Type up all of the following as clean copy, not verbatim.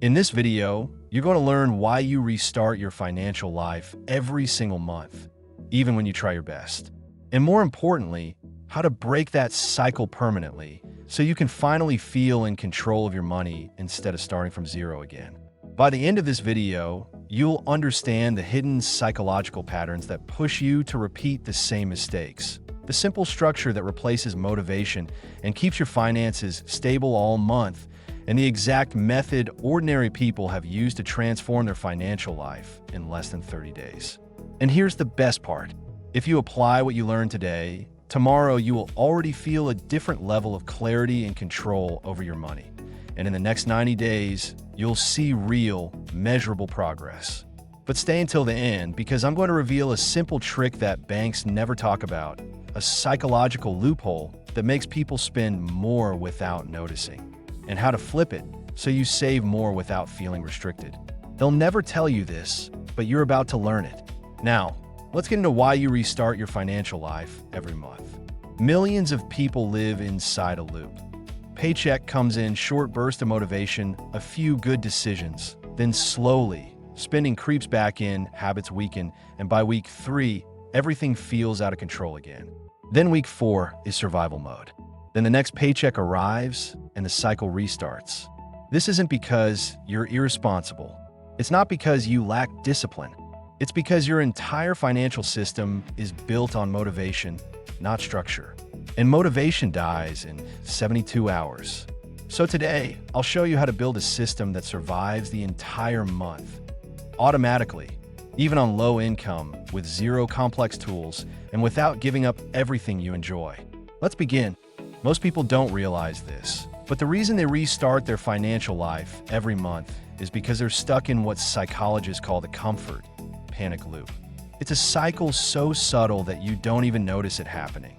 In this video, you're going to learn why you restart your financial life every single month, even when you try your best. And more importantly, how to break that cycle permanently so you can finally feel in control of your money instead of starting from zero again. By the end of this video, you'll understand the hidden psychological patterns that push you to repeat the same mistakes, the simple structure that replaces motivation and keeps your finances stable all month, and the exact method ordinary people have used to transform their financial life in less than 30 days. And here's the best part. If you apply what you learned today, tomorrow you will already feel a different level of clarity and control over your money. And in the next 90 days, you'll see real, measurable progress. But stay until the end, because I'm going to reveal a simple trick that banks never talk about, a psychological loophole that makes people spend more without noticing, and how to flip it so you save more without feeling restricted. They'll never tell you this, but you're about to learn it. Now, let's get into why you restart your financial life every month. Millions of people live inside a loop. Paycheck comes in, short burst of motivation, a few good decisions. Then slowly, spending creeps back in, habits weaken, and by week 3, everything feels out of control again. Then week 4 is survival mode. Then the next paycheck arrives, and the cycle restarts. This isn't because you're irresponsible. It's not because you lack discipline. It's because your entire financial system is built on motivation, not structure. And motivation dies in 72 hours. So today, I'll show you how to build a system that survives the entire month, automatically, even on low income, with zero complex tools, and without giving up everything you enjoy. Let's begin. Most people don't realize this, but the reason they restart their financial life every month is because they're stuck in what psychologists call the comfort panic loop. It's a cycle so subtle that you don't even notice it happening.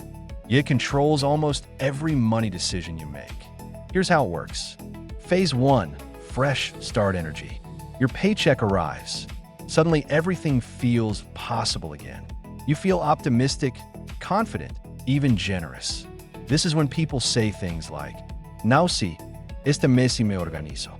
Yet it controls almost every money decision you make. Here's how it works. Phase 1, fresh start energy. Your paycheck arrives. Suddenly everything feels possible again. You feel optimistic, confident, even generous. This is when people say things like, "Now sí, este mes sí me organizo."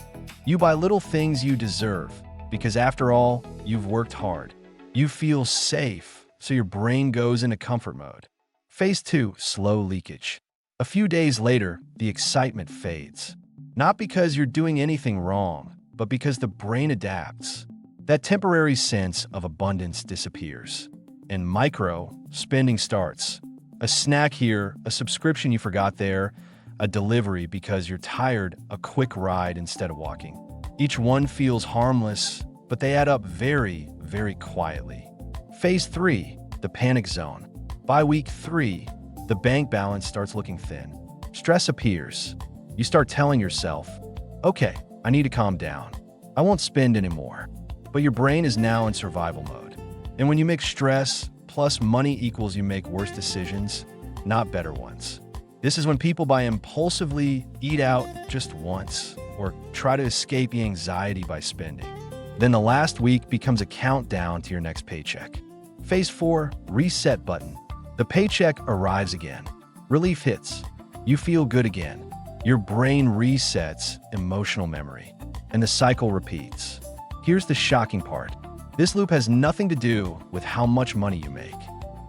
You buy little things you deserve, because after all, you've worked hard. You feel safe, so your brain goes into comfort mode. Phase 2, slow leakage. A few days later, the excitement fades. Not because you're doing anything wrong, but because the brain adapts. That temporary sense of abundance disappears. And micro spending starts. A snack here, a subscription you forgot there, a delivery because you're tired, a quick ride instead of walking. Each one feels harmless, but they add up very, very quietly. Phase 3, the panic zone. By week 3, the bank balance starts looking thin. Stress appears. You start telling yourself, "Okay, I need to calm down. I won't spend anymore." But your brain is now in survival mode. And when you mix stress plus money equals you make worse decisions, not better ones. This is when people buy impulsively, eat out just once, or try to escape the anxiety by spending. Then the last week becomes a countdown to your next paycheck. Phase 4, reset button. The paycheck arrives again. Relief hits. You feel good again. Your brain resets emotional memory, and the cycle repeats. Here's the shocking part. This loop has nothing to do with how much money you make.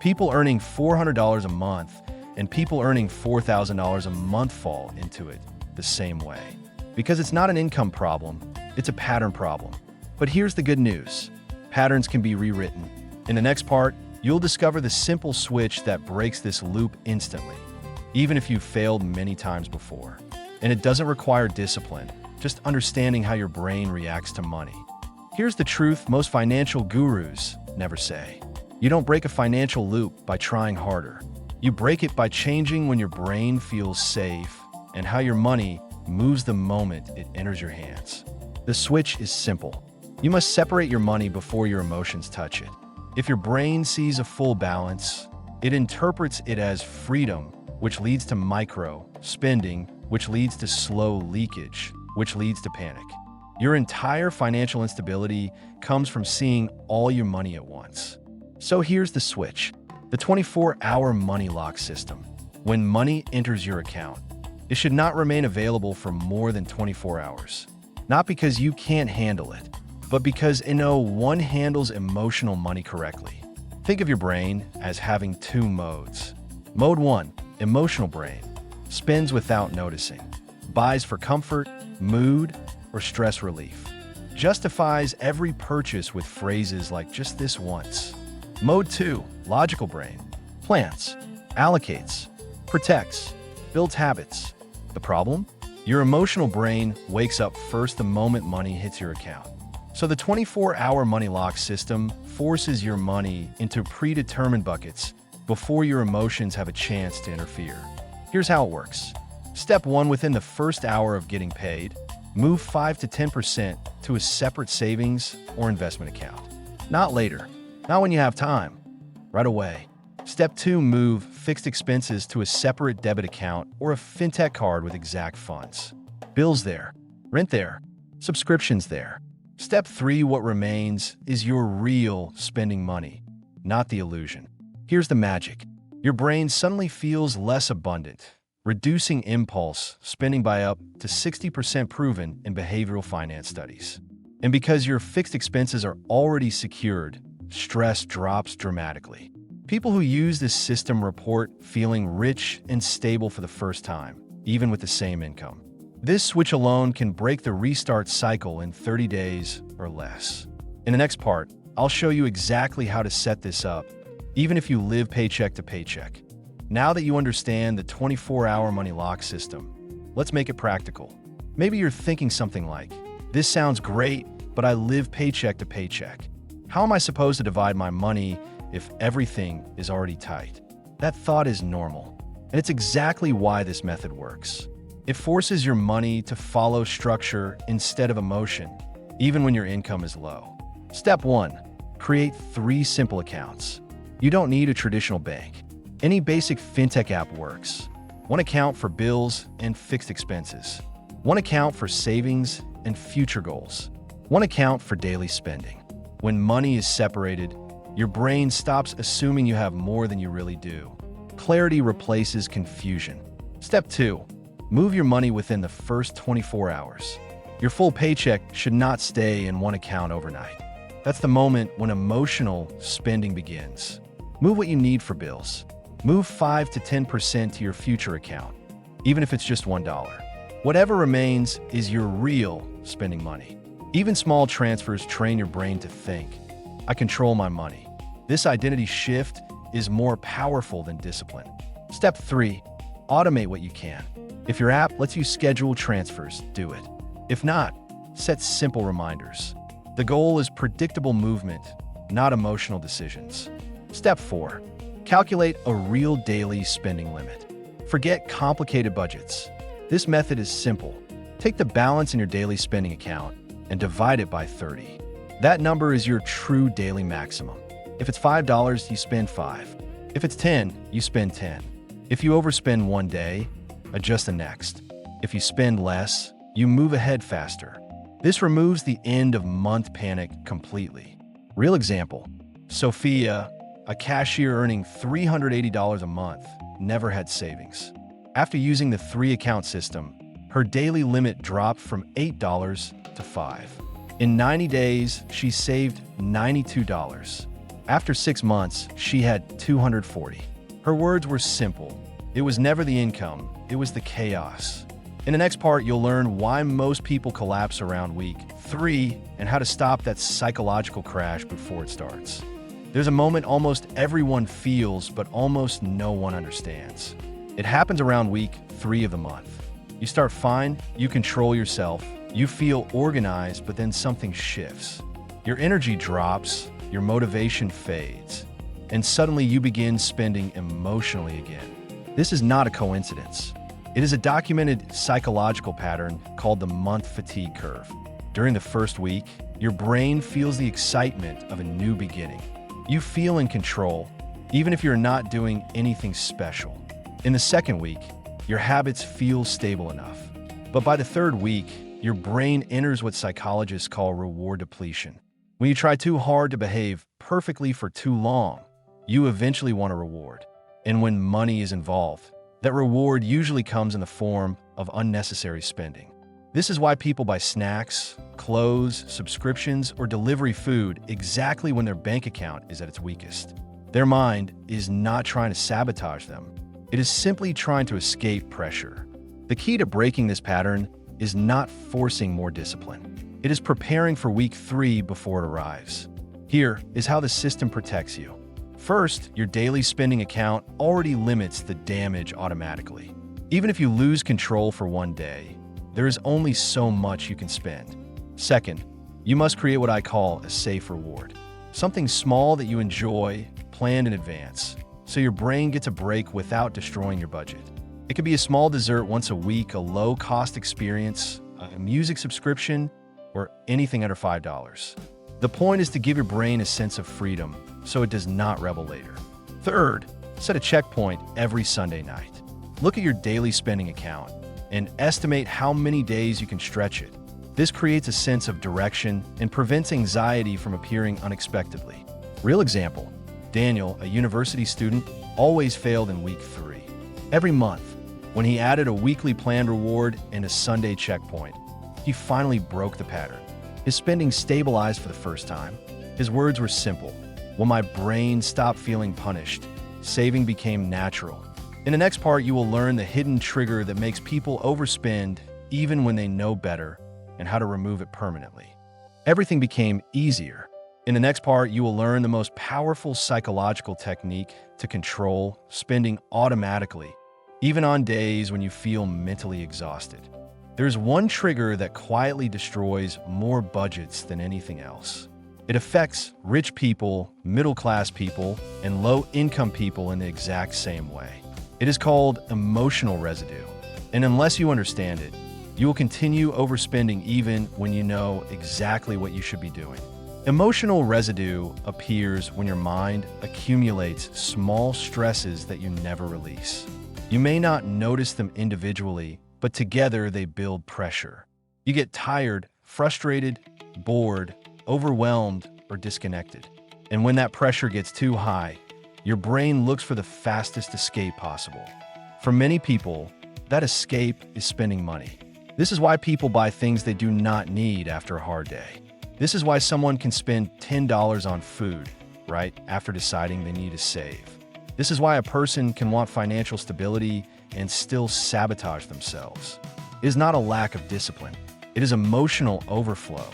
People earning $400 a month and people earning $4,000 a month fall into it the same way. Because it's not an income problem, it's a pattern problem. But here's the good news. Patterns can be rewritten. In the next part, you'll discover the simple switch that breaks this loop instantly, even if you've failed many times before. And it doesn't require discipline, just understanding how your brain reacts to money. Here's the truth most financial gurus never say. You don't break a financial loop by trying harder. You break it by changing when your brain feels safe and how your money moves the moment it enters your hands. The switch is simple. You must separate your money before your emotions touch it. If your brain sees a full balance, it interprets it as freedom, which leads to micro spending, which leads to slow leakage, which leads to panic. Your entire financial instability comes from seeing all your money at once. So here's the switch. The 24-hour money lock system. When money enters your account, it should not remain available for more than 24 hours. Not because you can't handle it, but because one handles emotional money correctly. Think of your brain as having two modes. Mode 1, emotional brain, spends without noticing, buys for comfort, mood, or stress relief, justifies every purchase with phrases like just this once. Mode 2, logical brain, plans, allocates, protects, builds habits. The problem? Your emotional brain wakes up first the moment money hits your account. So the 24-hour money lock system forces your money into predetermined buckets before your emotions have a chance to interfere. Here's how it works. Step 1, within the first hour of getting paid, move 5 to 10% to a separate savings or investment account. Not later, not when you have time, right away. Step 2, move fixed expenses to a separate debit account or a fintech card with exact funds. Bills there, rent there, subscriptions there. Step 3, what remains is your real spending money, not the illusion. Here's the magic. Your brain suddenly feels less abundant, reducing impulse spending by up to 60% proven in behavioral finance studies. And because your fixed expenses are already secured, stress drops dramatically. People who use this system report feeling rich and stable for the first time, even with the same income. This switch alone can break the restart cycle in 30 days or less. In the next part, I'll show you exactly how to set this up, even if you live paycheck to paycheck. Now that you understand the 24-hour money lock system, let's make it practical. Maybe you're thinking something like, this sounds great, but I live paycheck to paycheck. How am I supposed to divide my money if everything is already tight? That thought is normal, and it's exactly why this method works. It forces your money to follow structure instead of emotion, even when your income is low. Step 1, create 3 simple accounts. You don't need a traditional bank. Any basic fintech app works. One account for bills and fixed expenses. One account for savings and future goals. One account for daily spending. When money is separated, your brain stops assuming you have more than you really do. Clarity replaces confusion. Step 2, move your money within the first 24 hours. Your full paycheck should not stay in one account overnight. That's the moment when emotional spending begins. Move what you need for bills. Move 5 to 10% to your future account, even if it's just $1. Whatever remains is your real spending money. Even small transfers train your brain to think, I control my money. This identity shift is more powerful than discipline. Step 3, automate what you can. If your app lets you schedule transfers, do it. If not, set simple reminders. The goal is predictable movement, not emotional decisions. Step 4, calculate a real daily spending limit. Forget complicated budgets. This method is simple. Take the balance in your daily spending account and divide it by 30. That number is your true daily maximum. If it's $5, you spend $5. If it's $10, you spend $10. If you overspend one day, adjust the next. If you spend less, you move ahead faster. This removes the end of month panic completely. Real example, Sophia, a cashier earning $380 a month, never had savings. After using the 3-account system, her daily limit dropped from $8 to $5. In 90 days, she saved $92. After 6 months, she had $240. Her words were simple. It was never the income, it was the chaos. In the next part, you'll learn why most people collapse around week 3 and how to stop that psychological crash before it starts. There's a moment almost everyone feels, but almost no one understands. It happens around week 3 of the month. You start fine, you control yourself, you feel organized, but then something shifts. Your energy drops, your motivation fades, and suddenly you begin spending emotionally again. This is not a coincidence. It is a documented psychological pattern called the month fatigue curve. During the first week, your brain feels the excitement of a new beginning. You feel in control, even if you're not doing anything special. In the second week, your habits feel stable enough. But by the third week, your brain enters what psychologists call reward depletion. When you try too hard to behave perfectly for too long, you eventually want a reward. And when money is involved, that reward usually comes in the form of unnecessary spending. This is why people buy snacks, clothes, subscriptions, or delivery food exactly when their bank account is at its weakest. Their mind is not trying to sabotage them. It is simply trying to escape pressure. The key to breaking this pattern is not forcing more discipline. It is preparing for week 3 before it arrives. Here is how the system protects you. First, your daily spending account already limits the damage automatically. Even if you lose control for one day, there is only so much you can spend. Second, you must create what I call a safe reward. Something small that you enjoy, planned in advance, so your brain gets a break without destroying your budget. It could be a small dessert once a week, a low-cost experience, a music subscription, or anything under $5. The point is to give your brain a sense of freedom so it does not rebel later. Third, set a checkpoint every Sunday night. Look at your daily spending account and estimate how many days you can stretch it. This creates a sense of direction and prevents anxiety from appearing unexpectedly. Real example, Daniel, a university student, always failed in week 3. Every month, when he added a weekly planned reward and a Sunday checkpoint, he finally broke the pattern. His spending stabilized for the first time. His words were simple. When my brain stopped feeling punished, saving became natural. In the next part, you will learn the hidden trigger that makes people overspend even when they know better and how to remove it permanently. Everything became easier. In the next part, you will learn the most powerful psychological technique to control spending automatically, even on days when you feel mentally exhausted. There's one trigger that quietly destroys more budgets than anything else. It affects rich people, middle-class people, and low-income people in the exact same way. It is called emotional residue, and unless you understand it, you will continue overspending even when you know exactly what you should be doing. Emotional residue appears when your mind accumulates small stresses that you never release. You may not notice them individually, but together they build pressure. You get tired, frustrated, bored, overwhelmed, or disconnected. And when that pressure gets too high, your brain looks for the fastest escape possible. For many people, that escape is spending money. This is why people buy things they do not need after a hard day. This is why someone can spend $10 on food, right, after deciding they need to save. This is why a person can want financial stability and still sabotage themselves. It is not a lack of discipline. It is emotional overflow.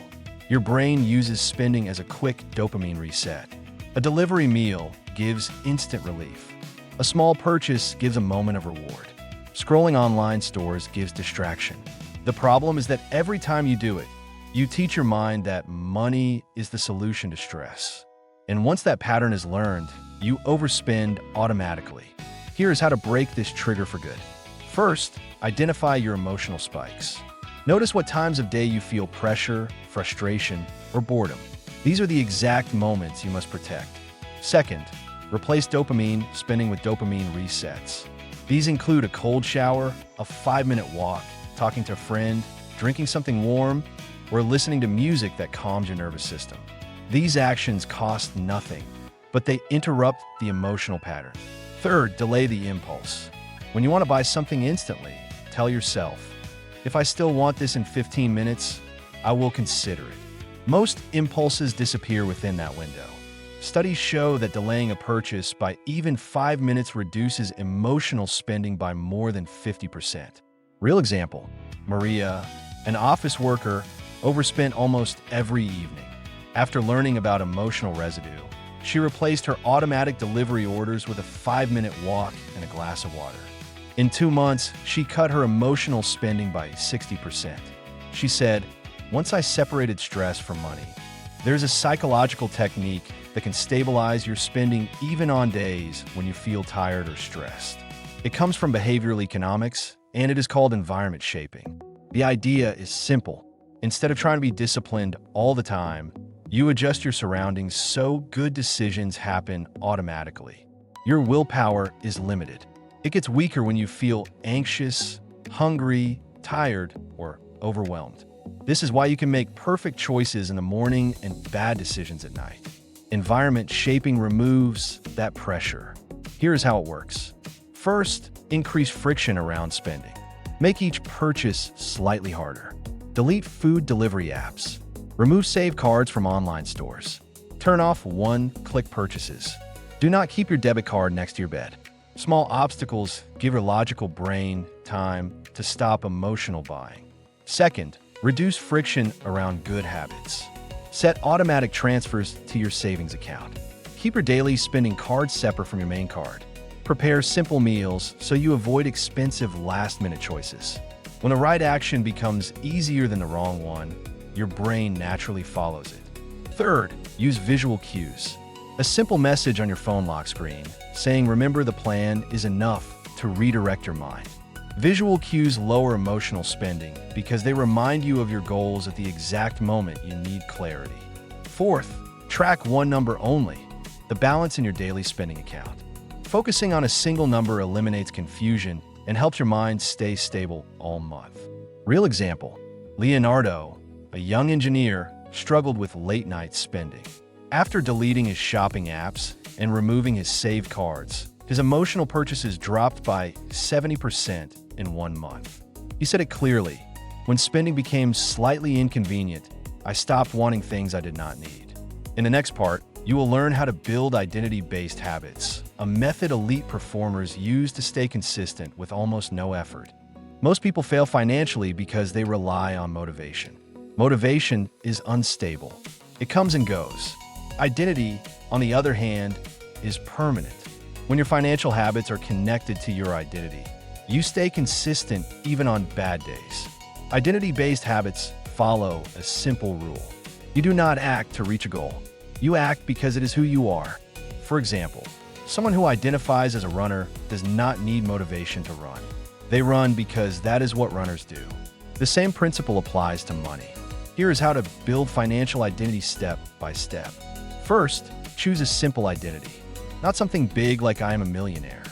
Your brain uses spending as a quick dopamine reset. A delivery meal gives instant relief. A small purchase gives a moment of reward. Scrolling online stores gives distraction. The problem is that every time you do it, you teach your mind that money is the solution to stress. And once that pattern is learned, you overspend automatically. Here is how to break this trigger for good. First, identify your emotional spikes. Notice what times of day you feel pressure, frustration, or boredom. These are the exact moments you must protect. Second, replace dopamine spending with dopamine resets. These include a cold shower, a 5-minute walk, talking to a friend, drinking something warm, or listening to music that calms your nervous system. These actions cost nothing, but they interrupt the emotional pattern. Third, delay the impulse. When you want to buy something instantly, tell yourself, if I still want this in 15 minutes, I will consider it. Most impulses disappear within that window. Studies show that delaying a purchase by even 5 minutes reduces emotional spending by more than 50%. Real example, Maria, an office worker, overspent almost every evening. After learning about emotional residue, she replaced her automatic delivery orders with a 5-minute walk and a glass of water. In 2 months, she cut her emotional spending by 60%. She said, "Once I separated stress from money, there's a psychological technique that can stabilize your spending even on days when you feel tired or stressed. It comes from behavioral economics, and it is called environment shaping. The idea is simple. Instead of trying to be disciplined all the time, you adjust your surroundings so good decisions happen automatically. Your willpower is limited. It gets weaker when you feel anxious, hungry, tired, or overwhelmed. This is why you can make perfect choices in the morning and bad decisions at night. Environment shaping removes that pressure. Here's how it works. First, increase friction around spending. Make each purchase slightly harder. Delete food delivery apps. Remove save cards from online stores. Turn off one-click purchases. Do not keep your debit card next to your bed. Small obstacles give your logical brain time to stop emotional buying. Second, reduce friction around good habits. Set automatic transfers to your savings account. Keep your daily spending card separate from your main card. Prepare simple meals so you avoid expensive last-minute choices. When the right action becomes easier than the wrong one, your brain naturally follows it. Third, use visual cues. A simple message on your phone lock screen saying "Remember the plan" is enough to redirect your mind. Visual cues lower emotional spending because they remind you of your goals at the exact moment you need clarity. Fourth, track one number only, the balance in your daily spending account. Focusing on a single number eliminates confusion and helps your mind stay stable all month. Real example, Leonardo, a young engineer, struggled with late-night spending. After deleting his shopping apps and removing his saved cards, his emotional purchases dropped by 70% in 1 month. He said it clearly, "When spending became slightly inconvenient, I stopped wanting things I did not need." In the next part, you will learn how to build identity-based habits, a method elite performers use to stay consistent with almost no effort. Most people fail financially because they rely on motivation. Motivation is unstable. It comes and goes. Identity, on the other hand, is permanent. When your financial habits are connected to your identity, you stay consistent even on bad days. Identity-based habits follow a simple rule. You do not act to reach a goal. You act because it is who you are. For example, someone who identifies as a runner does not need motivation to run. They run because that is what runners do. The same principle applies to money. Here is how to build financial identity step by step. First, choose a simple identity. Not something big like "I am a millionaire."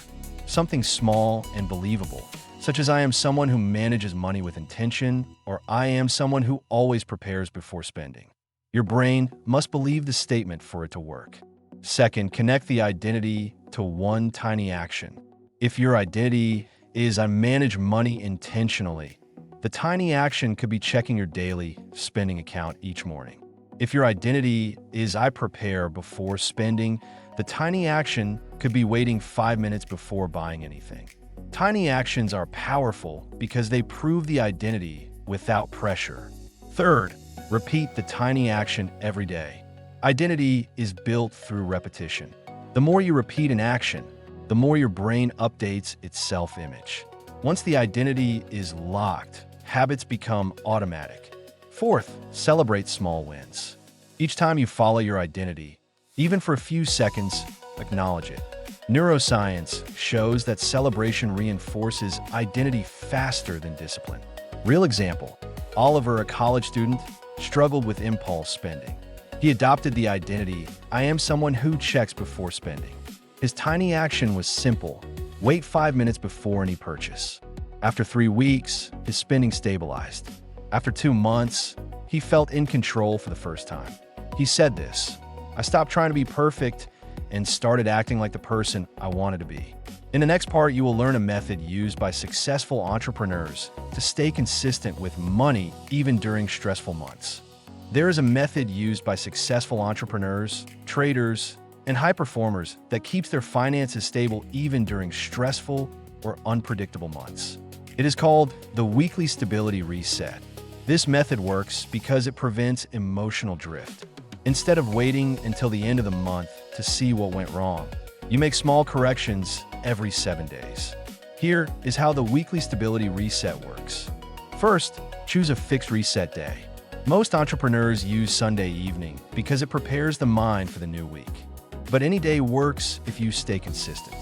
Something small and believable, such as "I am someone who manages money with intention," or "I am someone who always prepares before spending." Your brain must believe the statement for it to work. Second, connect the identity to one tiny action. If your identity is "I manage money intentionally," the tiny action could be checking your daily spending account each morning. If your identity is "I prepare before spending," the tiny action could be waiting 5 minutes before buying anything. Tiny actions are powerful because they prove the identity without pressure. Third, repeat the tiny action every day. Identity is built through repetition. The more you repeat an action, the more your brain updates its self-image. Once the identity is locked, habits become automatic. Fourth, celebrate small wins. Each time you follow your identity, even for a few seconds, acknowledge it. Neuroscience shows that celebration reinforces identity faster than discipline. Real example, Oliver, a college student, struggled with impulse spending. He adopted the identity, "I am someone who checks before spending." His tiny action was simple: wait 5 minutes before any purchase. After 3 weeks, his spending stabilized. After 2 months, he felt in control for the first time. He said this, "I stopped trying to be perfect and started acting like the person I wanted to be." In the next part, you will learn a method used by successful entrepreneurs to stay consistent with money even during stressful months. There is a method used by successful entrepreneurs, traders, and high performers that keeps their finances stable even during stressful or unpredictable months. It is called the weekly stability reset. This method works because it prevents emotional drift. Instead of waiting until the end of the month to see what went wrong, you make small corrections every 7 days. Here is how the weekly stability reset works. First, choose a fixed reset day. Most entrepreneurs use Sunday evening because it prepares the mind for the new week. But any day works if you stay consistent.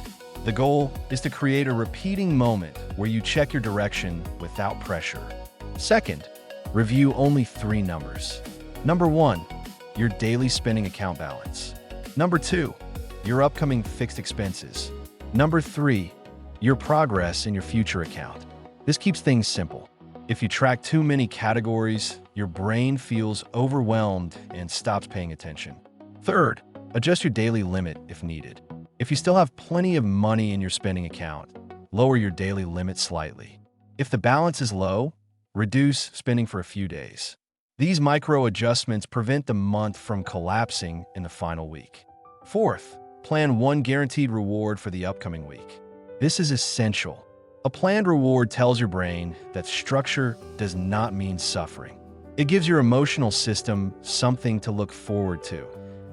The goal is to create a repeating moment where you check your direction without pressure. Second, review only 3 numbers. Number 1, your daily spending account balance. Number 2, your upcoming fixed expenses. Number 3, your progress in your future account. This keeps things simple. If you track too many categories, your brain feels overwhelmed and stops paying attention. Third, adjust your daily limit if needed. If you still have plenty of money in your spending account, lower your daily limit slightly. If the balance is low, Reduce spending for a few days. These micro adjustments prevent the month from collapsing in the final week. Fourth, plan one guaranteed reward for the upcoming week. This is essential. A planned reward tells your brain that structure does not mean suffering. It gives your emotional system something to look forward to,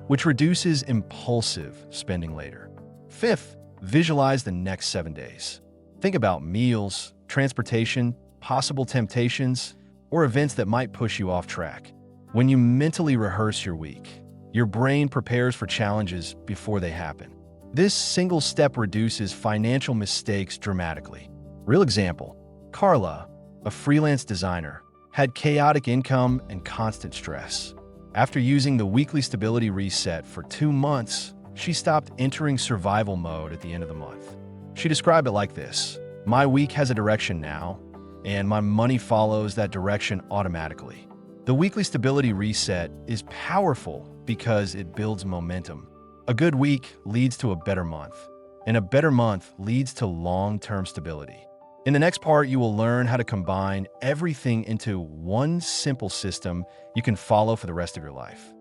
which reduces impulsive spending later. Fifth, visualize the next 7 days. Think about meals, transportation, possible temptations, or events that might push you off track. When you mentally rehearse your week, your brain prepares for challenges before they happen. This single step reduces financial mistakes dramatically. Real example, Carla, a freelance designer, had chaotic income and constant stress. After using the weekly stability reset for 2 months, she stopped entering survival mode at the end of the month. She described it like this: "My week has a direction now, and my money follows that direction automatically." The weekly stability reset is powerful because it builds momentum. A good week leads to a better month, and a better month leads to long-term stability. In the next part, you will learn how to combine everything into one simple system you can follow for the rest of your life.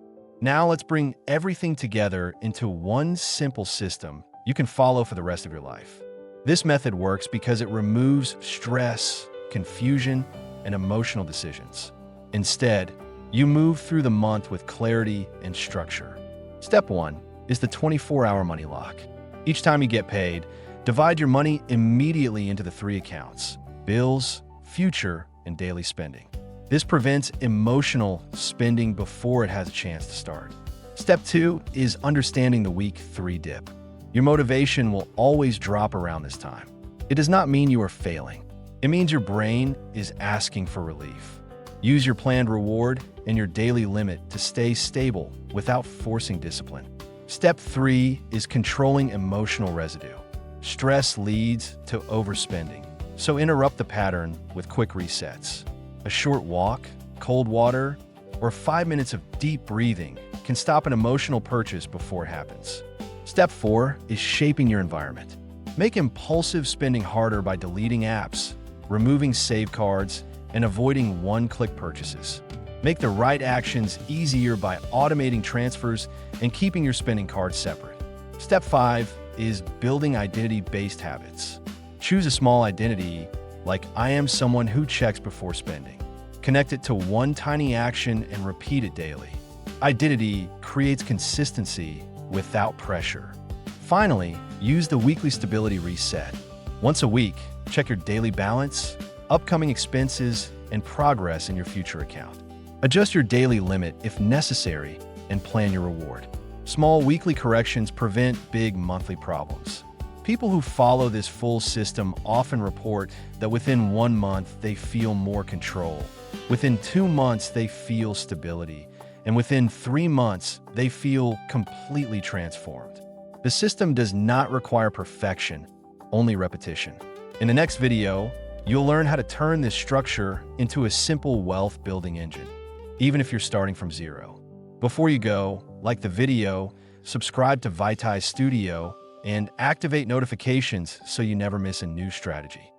Now let's bring everything together into one simple system you can follow for the rest of your life. This method works because it removes stress, confusion, and emotional decisions. Instead, you move through the month with clarity and structure. Step 1 is the 24-hour money lock. Each time you get paid, divide your money immediately into the 3 accounts: bills, future, and daily spending. This prevents emotional spending before it has a chance to start. Step 2 is understanding the week 3 dip. Your motivation will always drop around this time. It does not mean you are failing. It means your brain is asking for relief. Use your planned reward and your daily limit to stay stable without forcing discipline. Step 3 is controlling emotional residue. Stress leads to overspending, so interrupt the pattern with quick resets. A short walk, cold water, or 5 minutes of deep breathing can stop an emotional purchase before it happens. Step 4 is shaping your environment. Make impulsive spending harder by deleting apps, removing save cards, and avoiding one-click purchases. Make the right actions easier by automating transfers and keeping your spending cards separate. Step 5 is building identity-based habits. Choose a small identity, like "I am someone who checks before spending." Connect it to one tiny action and repeat it daily. Identity creates consistency without pressure. Finally, use the weekly stability reset. Once a week, check your daily balance, upcoming expenses, and progress in your future account. Adjust your daily limit if necessary and plan your reward. Small weekly corrections prevent big monthly problems. People who follow this full system often report that within 1 month they feel more control, within 2 months they feel stability, and within 3 months they feel completely transformed. The system does not require perfection, only repetition. In the next video, you'll learn how to turn this structure into a simple wealth-building engine, even if you're starting from zero. Before you go, like the video, subscribe to Vitae Studio, and activate notifications so you never miss a new strategy.